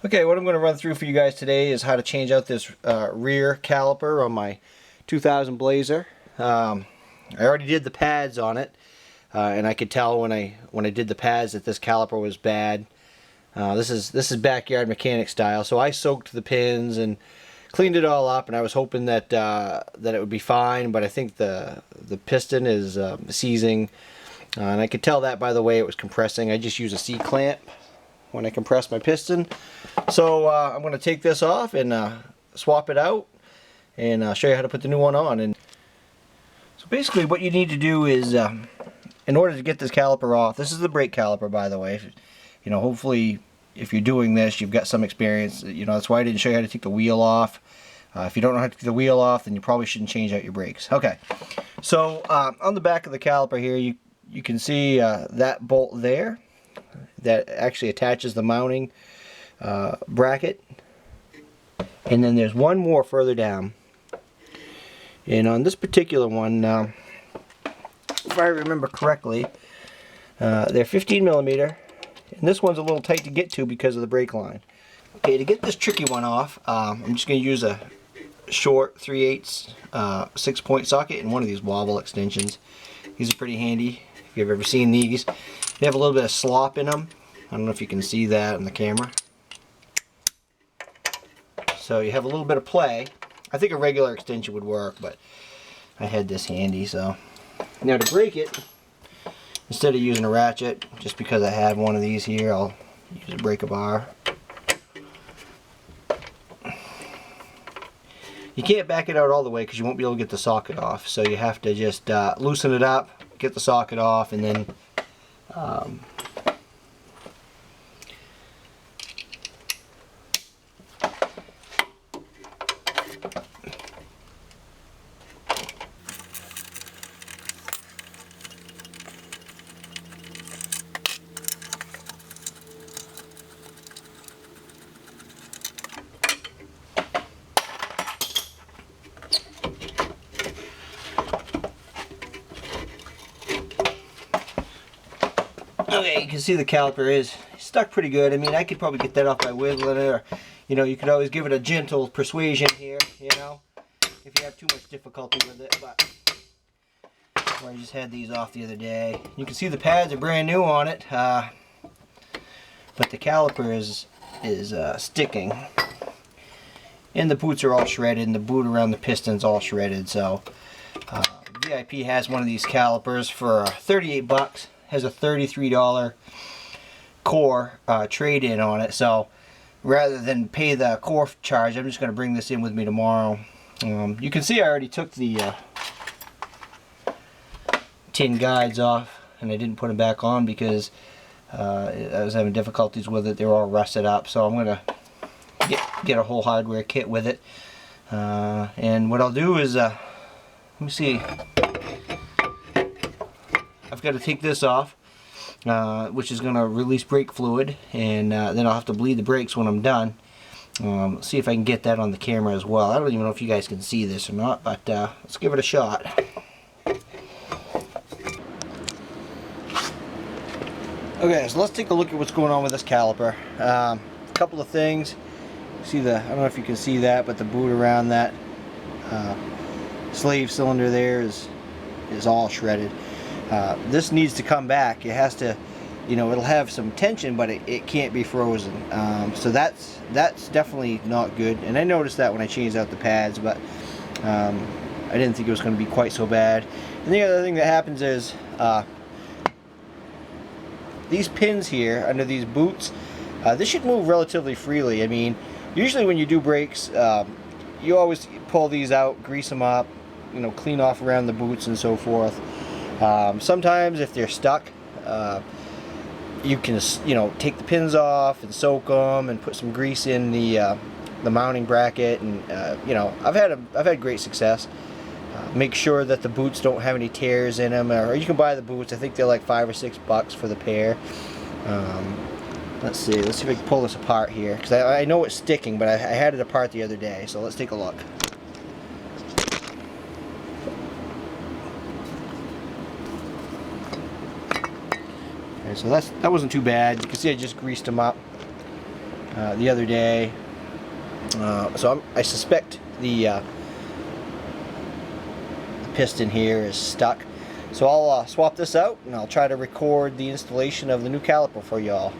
Okay, what I'm going to run through for you guys today is how to change out this rear caliper on my 2000 Blazer. I already did the pads on it, and I could tell when I did the pads that this caliper was bad. This is backyard mechanic style, so I soaked the pins and cleaned it all up, and I was hoping that that it would be fine. But I think the piston is seizing, and I could tell that by the way it was compressing. I just use a C-clamp when I compress my piston. So I'm going to take this off and swap it out and show you how to put the new one on. And so basically what you need to do is, in order to get this caliper off, this is the brake caliper, by the way. You know, hopefully if you're doing this, you've got some experience. You know, that's why I didn't show you how to take the wheel off. If you don't know how to take the wheel off, then you probably shouldn't change out your brakes. Okay, so on the back of the caliper here, you can see that bolt there that actually attaches the mounting bracket, and then there's one more further down, and on this particular one, if I remember correctly, they're 15 millimeter, and this one's a little tight to get to because of the brake line. Okay, to get this tricky one off, I'm just going to use a short 3/8 6-point socket and one of these wobble extensions. These are pretty handy if you've ever seen these. They have a little bit of slop in them. I don't know if you can see that on the camera. So you have a little bit of play. I think a regular extension would work, but I had this handy. So now to break it, instead of using a ratchet, just because I have one of these here, I'll use a breaker bar. You can't back it out all the way because you won't be able to get the socket off. So you have to just loosen it up, get the socket off, and then okay, you can see the caliper is stuck pretty good. I mean, I could probably get that off by wiggling it, or, you know, you could always give it a gentle persuasion here, you know, if you have too much difficulty with it. But I just had these off the other day. You can see the pads are brand new on it, but the caliper is sticking, and the boots are all shredded, and the boot around the piston's all shredded. So VIP has one of these calipers for 38 bucks. Has a $33 core trade-in on it, so rather than pay the core charge, I'm just going to bring this in with me tomorrow. You can see I already took the tin guides off, and I didn't put them back on because I was having difficulties with it. They were all rusted up, so I'm going to get a whole hardware kit with it. And what I'll do is, let me see. I've got to take this off, which is going to release brake fluid, and then I'll have to bleed the brakes when I'm done. See if I can get that on the camera as well. I don't even know if you guys can see this or not, but let's give it a shot. Okay, so let's take a look at what's going on with this caliper. A couple of things. See I don't know if you can see that, but the boot around that slave cylinder there is all shredded. This needs to come back. It has to, you know, it'll have some tension, but it can't be frozen. So that's definitely not good. And I noticed that when I changed out the pads, but I didn't think it was going to be quite so bad. And the other thing that happens is these pins here under these boots, this should move relatively freely. I mean, usually when you do brakes, you always pull these out, grease them up, you know, clean off around the boots and so forth. Sometimes if they're stuck, you can, you know, take the pins off and soak them and put some grease in the mounting bracket, and you know, I've had great success. Make sure that the boots don't have any tears in them, or you can buy the boots. I think they're like $5 or $6 for the pair. Let's see if I can pull this apart here, because I know it's sticking, but I had it apart the other day. So let's take a look. Okay, so that wasn't too bad. You can see I just greased them up. the other day. So I suspect the piston here is stuck. So I'll swap this out and I'll try to record the installation of the new caliper for y'all.